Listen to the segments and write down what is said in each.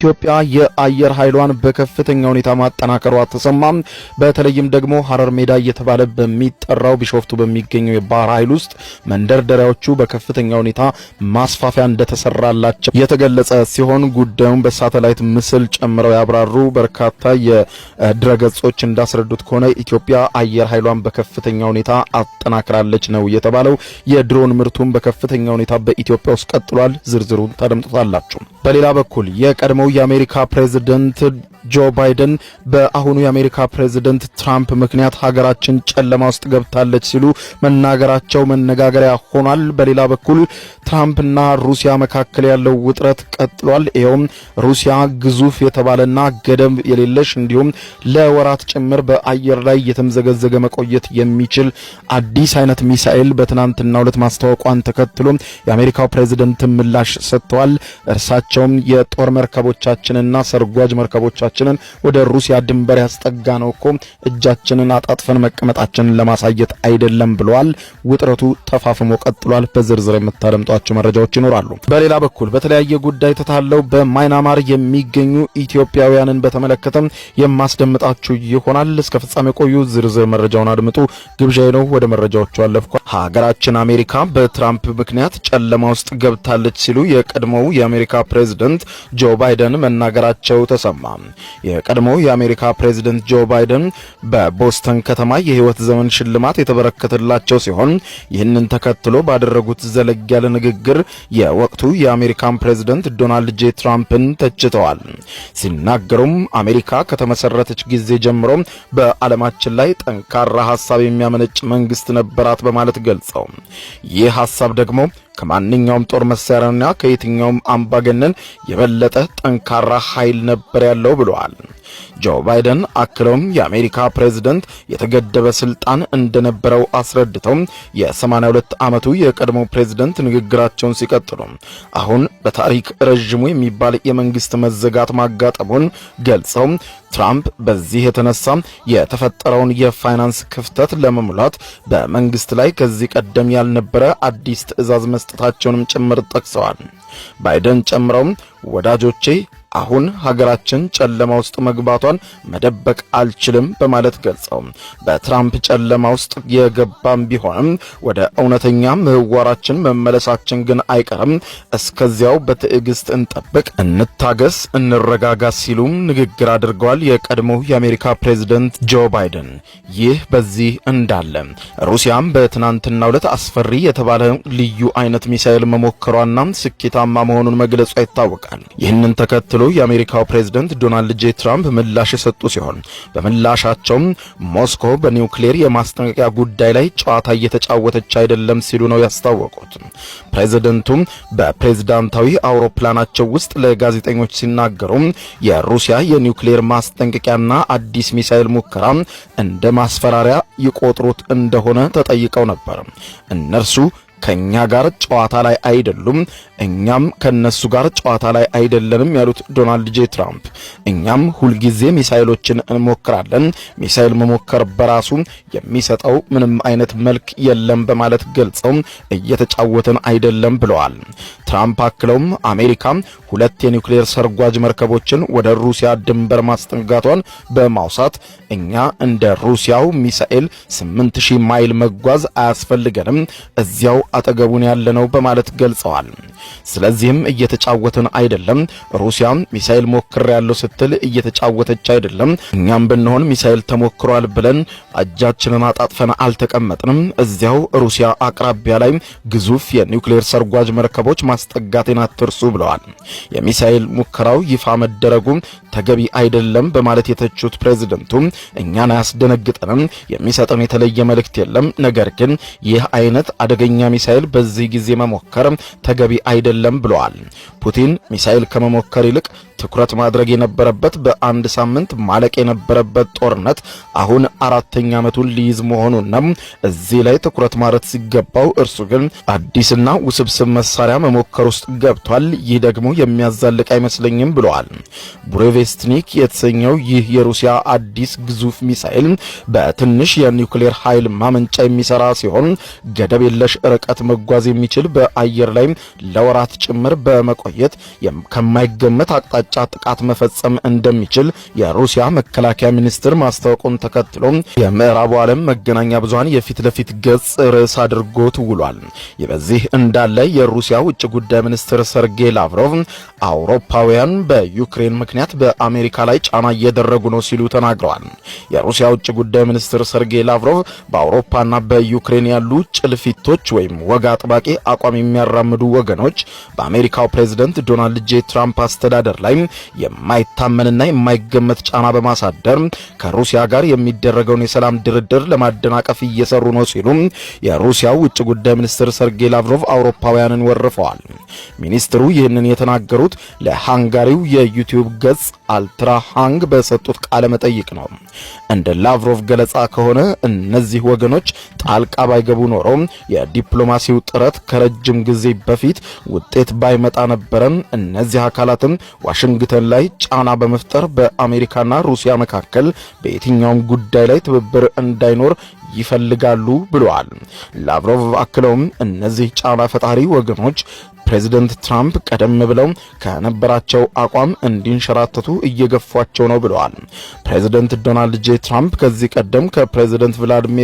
ኢትዮጵያ የአየር ኃይሏን በከፍተኛ ሁኔታ ማጠናከሯ ተሰማም። በተለይም ደግሞ ሐረር ሜዳ እየተባለ በሚጠራው ቢሾፍቱ በሚገኘው የባህር ኃይል ውስጥ መንደርደሪያዎቹ በከፍተኛ ሁኔታ ማስፋፊያ እንደተሰራላቸው የተገለጸ ሲሆን ጉዳዩን በሳተላይት ምስል ጨምረው ያብራሩ በርካታ የድረገጾች እንዳስረዱት ከሆነ ኢትዮጵያ አየር ኃይሏን በከፍተኛ ሁኔታ አጠናክራለች ነው የተባለው። የድሮን ምርቱን በከፍተኛ ሁኔታ በኢትዮጵያ ውስጥ ቀጥሏል። ዝርዝሩን ታደምጡታላችሁ። በሌላ በኩል የቀድሞው የአሜሪካ ፕሬዝዳንት ጆ ባይደን በአሁኑ የአሜሪካ ፕሬዝዳንት ትራምፕ ምክንያት ሀገራችን ጨለማ ውስጥ ገብታለች ሲሉ መናገራቸው መነጋገሪያ ሆኗል። በሌላ በኩል ትራምፕና ሩሲያ መካከል ያለው ውጥረት ቀጥሏል። ይሄውም ሩሲያ ግዙፍ የተባለና ገደብ የሌለሽ እንዲሁም ለወራት ጭምር በአየር ላይ የተምዘገዘገ መቆየት የሚችል አዲስ አይነት ሚሳኤል በትናንትናው ዕለት ማስተዋወቋን ተከትሎ የአሜሪካው ፕሬዝዳንት ምላሽ ሰጥተዋል። እርሳቸውም የጦር መርከቦቻችንና ሰርጓጅ መርከቦቻችንን ወደ ሩሲያ ድንበር ያስጠጋ ነው እኮ እጃችንን አጣጥፈን መቀመጣችንን ለማሳየት አይደለም ብለዋል። ውጥረቱ ተፋፍሞ ቀጥሏል። በዝርዝር የምታደምጧቸው መረጃዎች ይኖራሉ። በሌላ በኩል በተለያየ ጉዳይ ተታለው በማይናማር የሚገኙ ኢትዮጵያውያንን በተመለከተ የማስደምጣችሁ ይሆናል። እስከ ፍጻሜ ቆዩ። ዝርዝር መረጃውን አድምጡ ግብዣዬ ነው። ወደ መረጃዎቹ አለፍኩ። ሀገራችን አሜሪካ በትራምፕ ምክንያት ጨለማ ውስጥ ገብታለች ሲሉ የቀድሞው የአሜሪካ ፕሬዝዳንት ጆ ባይደን መናገራቸው ተሰማ። የቀድሞው የአሜሪካ ፕሬዝዳንት ጆ ባይደን በቦስተን ከተማ የህይወት ዘመን ሽልማት የተበረከተላቸው ሲሆን ይህንን ተከትሎ ባደረጉት ዘለግ ያለ ንግግር የወቅቱ የአሜሪካን ፕሬዝዳንት ዶናልድ ጄ ትራምፕን ተችተዋል። ሲናገሩም አሜሪካ ከተመሰረተች ጊዜ ጀምሮ በዓለማችን ላይ ጠንካራ ሐሳብ የሚያመነጭ መንግስት ነበራት በማለት ገልጸው ይህ ሐሳብ ደግሞ ከማንኛውም ጦር መሳሪያና ከየትኛውም አምባገነን የበለጠ ጠንካራ ኃይል ነበር ያለው ብለዋል። ጆ ባይደን አክለውም የአሜሪካ ፕሬዝዳንት የተገደበ ስልጣን እንደነበረው አስረድተው የ82 ዓመቱ የቀድሞ ፕሬዝዳንት ንግግራቸውን ሲቀጥሉ አሁን በታሪክ ረጅሙ የሚባል የመንግስት መዘጋት ማጋጠሙን ገልጸው ትራምፕ በዚህ የተነሳ የተፈጠረውን የፋይናንስ ክፍተት ለመሙላት በመንግስት ላይ ከዚህ ቀደም ያልነበረ አዲስ ትዕዛዝ መስጠታቸውንም ጭምር ጠቅሰዋል። ባይደን ጨምረው ወዳጆቼ አሁን ሀገራችን ጨለማ ውስጥ መግባቷን መደበቅ አልችልም በማለት ገልጸው በትራምፕ ጨለማ ውስጥ የገባም ቢሆንም ወደ እውነተኛ ምህዋራችን መመለሳችን ግን አይቀርም። እስከዚያው በትዕግስት እንጠብቅ፣ እንታገስ፣ እንረጋጋ ሲሉ ንግግር አድርገዋል የቀድሞው የአሜሪካ ፕሬዝዳንት ጆ ባይደን። ይህ በዚህ እንዳለ ሩሲያም በትናንትናው ዕለት አስፈሪ የተባለ ልዩ አይነት ሚሳኤል መሞከሯና ስኬታማ መሆኑን መግለጿ ይታወቃል። ይህንን ተከትሎ የአሜሪካው ፕሬዝዳንት ዶናልድ ጄ ትራምፕ ምላሽ የሰጡ ሲሆን በምላሻቸው ሞስኮ በኒውክሌር የማስጠንቀቂያ ጉዳይ ላይ ጨዋታ እየተጫወተች አይደለም ሲሉ ነው ያስታወቁት። ፕሬዝዳንቱ በፕሬዝዳንታዊ አውሮፕላናቸው ውስጥ ለጋዜጠኞች ሲናገሩ የሩሲያ የኒውክሌር ማስጠንቀቂያና አዲስ ሚሳኤል ሙከራ እንደ ማስፈራሪያ ይቆጥሩት እንደሆነ ተጠይቀው ነበር። እነርሱ ከኛ ጋር ጨዋታ ላይ አይደሉም፣ እኛም ከነሱ ጋር ጨዋታ ላይ አይደለንም ያሉት ዶናልድ ጄ ትራምፕ እኛም ሁልጊዜ ሚሳኤሎችን እንሞክራለን፣ ሚሳኤል መሞከር በራሱ የሚሰጠው ምንም አይነት መልክ የለም በማለት ገልጸው እየተጫወተን አይደለም ብለዋል። ትራምፕ አክለውም አሜሪካ 2 የኒውክሌር ሰርጓጅ መርከቦችን ወደ ሩሲያ ድንበር ማስጠጋቷን በማውሳት እኛ እንደ ሩሲያው ሚሳኤል 8000 ማይል መጓዝ አያስፈልገንም፣ እዚያው አጠገቡን ያለነው በማለት ገልጸዋል። ስለዚህም እየተጫወተን አይደለም፣ ሩሲያ ሚሳኤል ሞክሬያለሁ ስትል እየተጫወተች አይደለም፣ እኛም ብንሆን ሚሳኤል ተሞክሯል ብለን እጃችንን አጣጥፈን አልተቀመጥንም፣ እዚያው ሩሲያ አቅራቢያ ላይ ግዙፍ የኒውክሌር ሰርጓጅ መርከቦች ማስጠጋቴን አትርሱ ብለዋል። የሚሳኤል ሙከራው ይፋ መደረጉ ተገቢ አይደለም በማለት የተቹት ፕሬዝዳንቱ እኛን አያስደነግጠንም፣ የሚሰጠን የተለየ መልእክት የለም፣ ነገር ግን ይህ አይነት አደገኛ ሚሳኤል በዚህ ጊዜ መሞከር ተገቢ አይደለም ብለዋል። ፑቲን ሚሳኤል ከመሞከር ይልቅ ትኩረት ማድረግ የነበረበት በአንድ ሳምንት ማለቅ የነበረበት ጦርነት አሁን 4ኛ ዓመቱን ሊይዝ መሆኑና እዚህ ላይ ትኩረት ማድረግ ሲገባው እርሱ ግን አዲስና ውስብስብ መሳሪያ መሞከር ውስጥ ገብቷል። ይህ ደግሞ የሚያዛልቅ አይመስለኝም ብለዋል። ቡሬቬስትኒክ የተሰኘው ይህ የሩሲያ አዲስ ግዙፍ ሚሳኤል በትንሽ የኒውክሌር ኃይል ማመንጫ የሚሰራ ሲሆን ገደብ የለሽ ርቀት መጓዝ የሚችል በአየር ላይ ለወራት ጭምር በመቆየት ከማይገመት አቅጣጫ አቅጣጫ ጥቃት መፈጸም እንደሚችል የሩሲያ መከላከያ ሚኒስትር ማስታወቁን ተከትሎ የምዕራቡ ዓለም መገናኛ ብዙሃን የፊት ለፊት ገጽ ርዕስ አድርጎት ውሏል። በዚህ እንዳለ የሩሲያ ውጭ ጉዳይ ሚኒስትር ሰርጌይ ላቭሮቭ አውሮፓውያን በዩክሬን ምክንያት በአሜሪካ ላይ ጫና እያደረጉ ነው ሲሉ ተናግረዋል። የሩሲያ ውጭ ጉዳይ ሚኒስትር ሰርጌይ ላቭሮቭ በአውሮፓና በዩክሬን ያሉ ጭልፊቶች ወይም ወግ አጥባቂ አቋም የሚያራምዱ ወገኖች በአሜሪካው ፕሬዝዳንት ዶናልድ ጄ ትራምፕ አስተዳደር ላይ የማይታመንና የማይገመት ጫና በማሳደር ከሩሲያ ጋር የሚደረገውን የሰላም ድርድር ለማደናቀፍ እየሰሩ ነው ሲሉ የሩሲያ ውጭ ጉዳይ ሚኒስትር ሰርጌይ ላቭሮቭ አውሮፓውያንን ወርፈዋል። ሚኒስትሩ ይህንን የተናገሩት ለሃንጋሪው የዩቲዩብ ገጽ አልትራ ሃንግ በሰጡት ቃለ መጠይቅ ነው። እንደ ላቭሮቭ ገለጻ ከሆነ እነዚህ ወገኖች ጣልቃ ባይገቡ ኖሮ የዲፕሎማሲው ጥረት ከረጅም ጊዜ በፊት ውጤት ባይመጣ ነበረ። እነዚህ አካላትም ዋሽንግተን ላይ ጫና በመፍጠር በአሜሪካና ሩሲያ መካከል በየትኛውም ጉዳይ ላይ ትብብር እንዳይኖር ይፈልጋሉ ብለዋል። ላቭሮቭ አክለውም እነዚህ ጫና ፈጣሪ ወገኖች ፕሬዝዳንት ትራምፕ ቀደም ብለው ከነበራቸው አቋም እንዲንሸራተቱ እየገፏቸው ነው ብለዋል። ፕሬዝዳንት ዶናልድ ጄ ትራምፕ ከዚህ ቀደም ከፕሬዝዳንት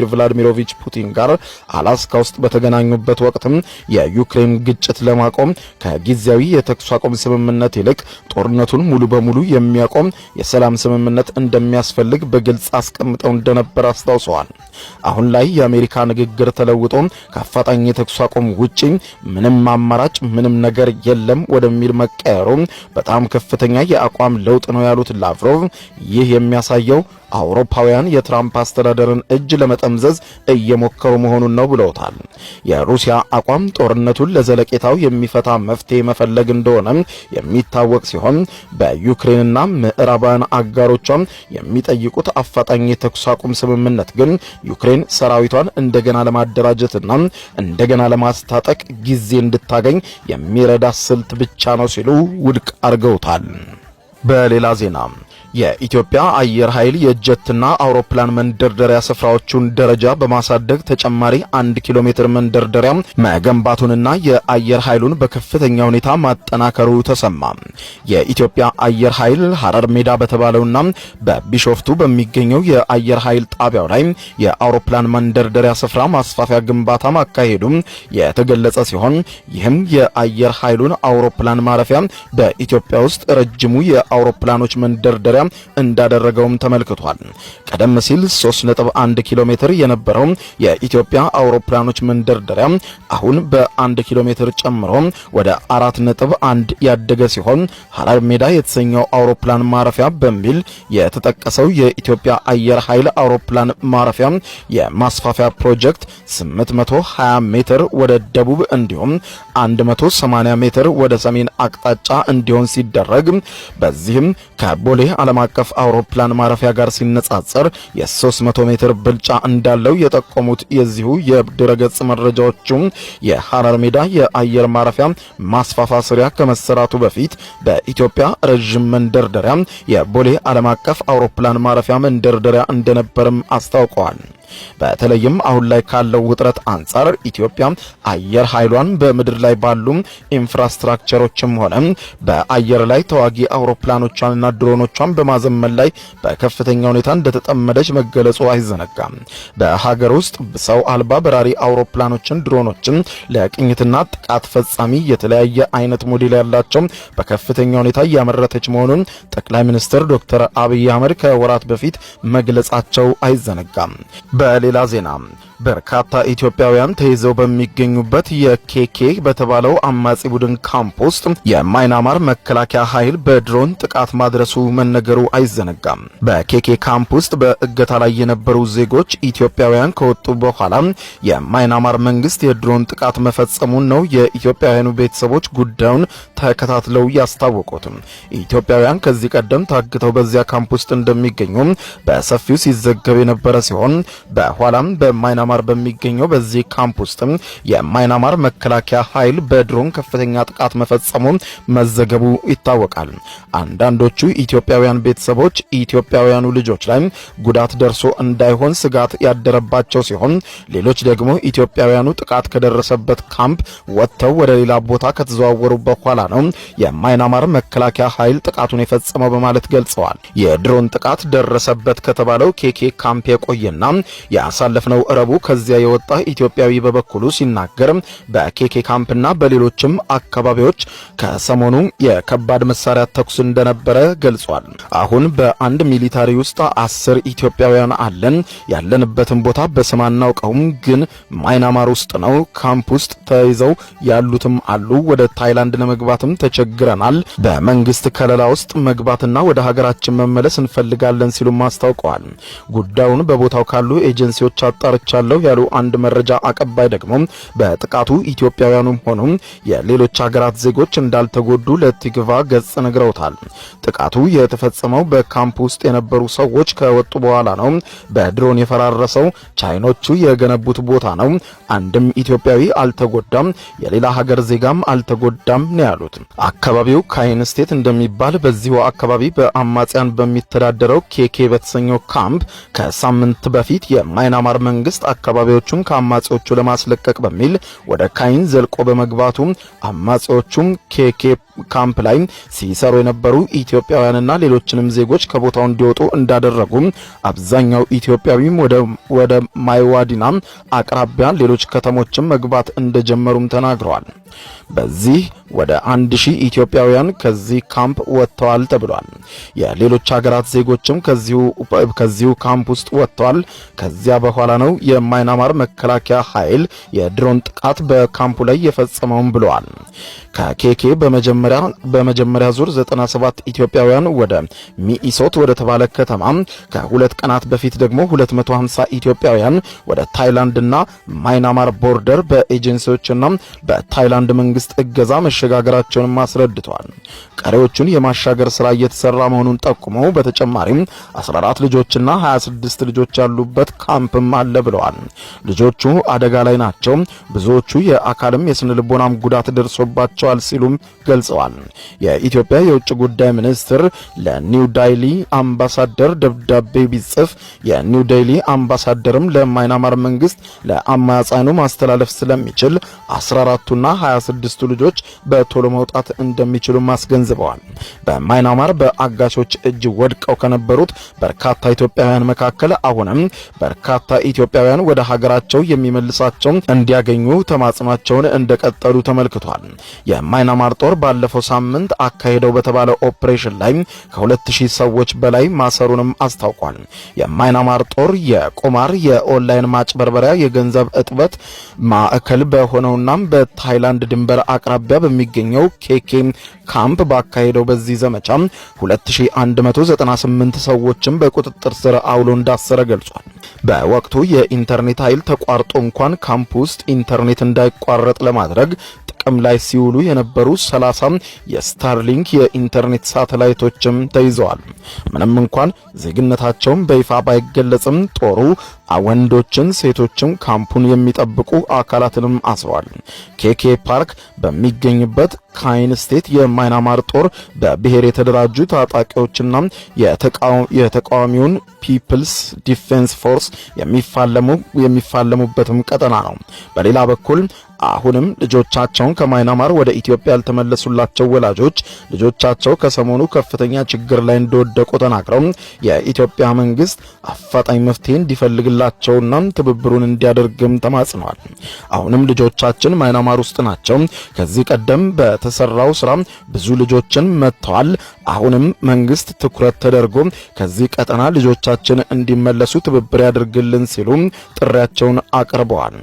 ቭላዲሚሮቪች ፑቲን ጋር አላስካ ውስጥ በተገናኙበት ወቅትም የዩክሬን ግጭት ለማቆም ከጊዜያዊ የተኩስ አቁም ስምምነት ይልቅ ጦርነቱን ሙሉ በሙሉ የሚያቆም የሰላም ስምምነት እንደሚያስፈልግ በግልጽ አስቀምጠው እንደነበር አስታውሰዋል። አሁን ላይ የአሜሪካ ንግግር ተለውጦ ከአፋጣኝ የተኩስ አቁም ውጪ ምንም አማራጭ ምንም ነገር የለም ወደሚል መቀየሩ በጣም ከፍተኛ የአቋም ለውጥ ነው ያሉት ላቭሮቭ ይህ የሚያሳየው አውሮፓውያን የትራምፕ አስተዳደርን እጅ ለመጠምዘዝ እየሞከሩ መሆኑን ነው ብለውታል። የሩሲያ አቋም ጦርነቱን ለዘለቄታው የሚፈታ መፍትሄ መፈለግ እንደሆነ የሚታወቅ ሲሆን በዩክሬንና ምዕራባውያን አጋሮቿ የሚጠይቁት አፋጣኝ የተኩስ አቁም ስምምነት ግን ዩክሬን ሰራዊቷን እንደገና ለማደራጀትና እንደገና ለማስታጠቅ ጊዜ እንድታገኝ የሚረዳ ስልት ብቻ ነው ሲሉ ውድቅ አድርገውታል። በሌላ ዜና የኢትዮጵያ አየር ኃይል የጀትና አውሮፕላን መንደርደሪያ ስፍራዎቹን ደረጃ በማሳደግ ተጨማሪ 1 ኪሎ ሜትር መንደርደሪያ መገንባቱንና የአየር ኃይሉን በከፍተኛ ሁኔታ ማጠናከሩ ተሰማ። የኢትዮጵያ አየር ኃይል ሐረር ሜዳ በተባለውና በቢሾፍቱ በሚገኘው የአየር ኃይል ጣቢያው ላይ የአውሮፕላን መንደርደሪያ ስፍራ ማስፋፊያ ግንባታ ማካሄዱ የተገለጸ ሲሆን ይህም የአየር ኃይሉን አውሮፕላን ማረፊያ በኢትዮጵያ ውስጥ ረጅሙ የአውሮፕላኖች መንደርደሪያ እንዳደረገውም ተመልክቷል። ቀደም ሲል 3.1 ኪሎ ሜትር የነበረው የኢትዮጵያ አውሮፕላኖች መንደርደሪያ አሁን በ1 ኪሎ ሜትር ጨምሮ ወደ 4.1 ያደገ ሲሆን ሐረር ሜዳ የተሰኘው አውሮፕላን ማረፊያ በሚል የተጠቀሰው የኢትዮጵያ አየር ኃይል አውሮፕላን ማረፊያ የማስፋፊያ ፕሮጀክት 820 ሜትር ወደ ደቡብ እንዲሁም 180 ሜትር ወደ ሰሜን አቅጣጫ እንዲሆን ሲደረግ በዚህም ከቦሌ ዓለም አቀፍ አውሮፕላን ማረፊያ ጋር ሲነጻጸር የ300 ሜትር ብልጫ እንዳለው የጠቆሙት የዚሁ የድረገጽ መረጃዎቹ የሐረር ሜዳ የአየር ማረፊያ ማስፋፋ ስራ ከመሰራቱ በፊት በኢትዮጵያ ረጅም መንደርደሪያ የቦሌ ዓለም አቀፍ አውሮፕላን ማረፊያ መንደርደሪያ እንደነበርም አስታውቀዋል። በተለይም አሁን ላይ ካለው ውጥረት አንጻር ኢትዮጵያ አየር ኃይሏን በምድር ላይ ባሉ ኢንፍራስትራክቸሮችም ሆነ በአየር ላይ ተዋጊ አውሮፕላኖቿንና ድሮኖቿን በማዘመን ላይ በከፍተኛ ሁኔታ እንደተጠመደች መገለጹ አይዘነጋም። በሀገር ውስጥ ሰው አልባ በራሪ አውሮፕላኖችን፣ ድሮኖችን ለቅኝትና ጥቃት ፈጻሚ የተለያየ አይነት ሞዴል ያላቸው በከፍተኛ ሁኔታ እያመረተች መሆኑን ጠቅላይ ሚኒስትር ዶክተር አብይ አህመድ ከወራት በፊት መግለጻቸው አይዘነጋም። በሌላ ዜና በርካታ ኢትዮጵያውያን ተይዘው በሚገኙበት የኬኬ በተባለው አማጺ ቡድን ካምፕ ውስጥ የማይናማር መከላከያ ኃይል በድሮን ጥቃት ማድረሱ መነገሩ አይዘነጋም። በኬኬ ካምፕ ውስጥ በእገታ ላይ የነበሩ ዜጎች ኢትዮጵያውያን ከወጡ በኋላ የማይናማር መንግስት የድሮን ጥቃት መፈጸሙን ነው የኢትዮጵያውያኑ ቤተሰቦች ጉዳዩን ተከታትለው ያስታወቁት። ኢትዮጵያውያን ከዚህ ቀደም ታግተው በዚያ ካምፕ ውስጥ እንደሚገኙ በሰፊው ሲዘገብ የነበረ ሲሆን በኋላም በማይናማር በማይናማር በሚገኘው በዚህ ካምፕ ውስጥ የማይናማር መከላከያ ኃይል በድሮን ከፍተኛ ጥቃት መፈጸሙ መዘገቡ ይታወቃል። አንዳንዶቹ ኢትዮጵያውያን ቤተሰቦች ኢትዮጵያውያኑ ልጆች ላይ ጉዳት ደርሶ እንዳይሆን ስጋት ያደረባቸው ሲሆን ሌሎች ደግሞ ኢትዮጵያውያኑ ጥቃት ከደረሰበት ካምፕ ወጥተው ወደ ሌላ ቦታ ከተዘዋወሩ በኋላ ነው የማይናማር መከላከያ ኃይል ጥቃቱን የፈጸመው በማለት ገልጸዋል። የድሮን ጥቃት ደረሰበት ከተባለው ኬኬ ካምፕ የቆየና ያሳለፍነው ረቡዕ ከዚያ የወጣ ኢትዮጵያዊ በበኩሉ ሲናገር በኬኬ ካምፕና በሌሎችም አካባቢዎች ከሰሞኑ የከባድ መሳሪያ ተኩስ እንደነበረ ገልጿል። አሁን በአንድ ሚሊታሪ ውስጥ 10 ኢትዮጵያውያን አለን። ያለንበትን ቦታ በስም አናውቀውም፣ ግን ማይናማር ውስጥ ነው። ካምፕ ውስጥ ተይዘው ያሉትም አሉ። ወደ ታይላንድ ለመግባትም ተቸግረናል። በመንግስት ከለላ ውስጥ መግባትና ወደ ሀገራችን መመለስ እንፈልጋለን ሲሉ አስታውቀዋል። ጉዳዩን በቦታው ካሉ ኤጀንሲዎች አጣርቻለሁ ያሉ አንድ መረጃ አቀባይ ደግሞ በጥቃቱ ኢትዮጵያውያኑም ሆኑ የሌሎች ሀገራት ዜጎች እንዳልተጎዱ ለቲግቫ ገጽ ነግረውታል። ጥቃቱ የተፈጸመው በካምፕ ውስጥ የነበሩ ሰዎች ከወጡ በኋላ ነው። በድሮን የፈራረሰው ቻይኖቹ የገነቡት ቦታ ነው። አንድም ኢትዮጵያዊ አልተጎዳም፣ የሌላ ሀገር ዜጋም አልተጎዳም ነው ያሉት። አካባቢው ካይን ስቴት እንደሚባል በዚሁ አካባቢ በአማጽያን በሚተዳደረው ኬኬ በተሰኘው ካምፕ ከሳምንት በፊት የማይናማር መንግስት አካባቢዎቹን ከአማጺዎቹ ለማስለቀቅ በሚል ወደ ካይን ዘልቆ በመግባቱ አማጺዎቹም ኬኬ ካምፕ ላይ ሲሰሩ የነበሩ ኢትዮጵያውያንና ሌሎችንም ዜጎች ከቦታው እንዲወጡ እንዳደረጉ አብዛኛው ኢትዮጵያዊም ወደ ማይዋዲና አቅራቢያ ሌሎች ከተሞችን መግባት እንደጀመሩም ተናግረዋል። በዚህ ወደ 1000 ኢትዮጵያውያን ከዚህ ካምፕ ወጥተዋል ተብሏል። የሌሎች ሀገራት ዜጎችም ከዚሁ ካምፕ ውስጥ ወጥተዋል። ከዚያ በኋላ ነው የማይናማር መከላከያ ኃይል የድሮን ጥቃት በካምፑ ላይ የፈጸመው ብለዋል። ከኬኬ በመጀመሪያ ዙር 97 ኢትዮጵያውያን ወደ ሚኢሶት ወደ ተባለ ከተማ ከሁለት ቀናት በፊት ደግሞ 250 ኢትዮጵያውያን ወደ ታይላንድና ማይናማር ቦርደር በኤጀንሲዎችና በታይላንድ መንግስት እገዛ መሸጋገራቸውን አስረድተዋል። ቀሪዎቹን የማሻገር ስራ እየተሰራ መሆኑን ጠቁመው በተጨማሪም 14 ልጆችና 26 ልጆች ያሉበት ካምፕም አለ ብለዋል። ልጆቹ አደጋ ላይ ናቸው፣ ብዙዎቹ የአካልም የስነ ልቦናም ጉዳት ደርሶባቸዋል ሲሉም ገልጸዋል። የኢትዮጵያ የውጭ ጉዳይ ሚኒስትር ለኒው ዴይሊ አምባሳደር ደብዳቤ ቢጽፍ የኒው ዴይሊ አምባሳደርም ለማይናማር መንግስት ለአማጽያኑ ማስተላለፍ ስለሚችል 14ቱና 26ቱ ልጆች በቶሎ መውጣት እንደሚችሉ አስገንዝበዋል። በማይናማር በአጋቾች እጅ ወድቀው ከነበሩት በርካታ ኢትዮጵያውያን መካከል አሁንም በርካታ ኢትዮጵያውያን ወደ ሀገራቸው የሚመልሳቸው እንዲያገኙ ተማጽኗቸውን እንደቀጠሉ ተመልክቷል። የማይናማር ጦር ባለፈው ሳምንት አካሄደው በተባለው ኦፕሬሽን ላይ ከ2000 ሰዎች በላይ ማሰሩንም አስታውቋል። የማይናማር ጦር የቁማር የኦንላይን ማጭበርበሪያ የገንዘብ እጥበት ማዕከል በሆነውና በታይላንድ ድንበር አቅራቢያ በሚገኘው ኬኬ ካምፕ ባካሄደው በዚህ ዘመቻ 2198 ሰዎችን በቁጥጥር ስር አውሎ እንዳሰረ ገልጿል። በወቅቱ የኢንተርኔት ኃይል ተቋርጦ እንኳን ካምፕ ውስጥ ኢንተርኔት እንዳይቋረጥ ለማድረግ ጥቅም ላይ ሲውሉ የነበሩ 30 የስታርሊንክ የኢንተርኔት ሳተላይቶችም ተይዘዋል። ምንም እንኳን ዜግነታቸውን በይፋ ባይገለጽም ጦሩ ወንዶችን፣ ሴቶችን ካምፑን የሚጠብቁ አካላትንም አስሯል። ኬኬ ፓርክ በሚገኝበት ካይን ስቴት የማይናማር ጦር በብሔር የተደራጁ ታጣቂዎችና የተቃዋሚውን ፒፕልስ ዲፌንስ ፎርስ የሚፋለሙበትም ቀጠና ነው። በሌላ በኩል አሁንም ልጆቻቸውን ከማይናማር ወደ ኢትዮጵያ ያልተመለሱላቸው ወላጆች ልጆቻቸው ከሰሞኑ ከፍተኛ ችግር ላይ እንደወደቁ ተናግረው የኢትዮጵያ መንግስት አፋጣኝ መፍትሄ እንዲፈልግላቸውና ትብብሩን እንዲያደርግም ተማጽነዋል። አሁንም ልጆቻችን ማይናማር ውስጥ ናቸው። ከዚህ ቀደም በተሰራው ስራ ብዙ ልጆችን መጥተዋል። አሁንም መንግስት ትኩረት ተደርጎ ከዚህ ቀጠና ልጆቻችን እንዲመለሱ ትብብር ያድርግልን ሲሉ ጥሪያቸውን አቅርበዋል።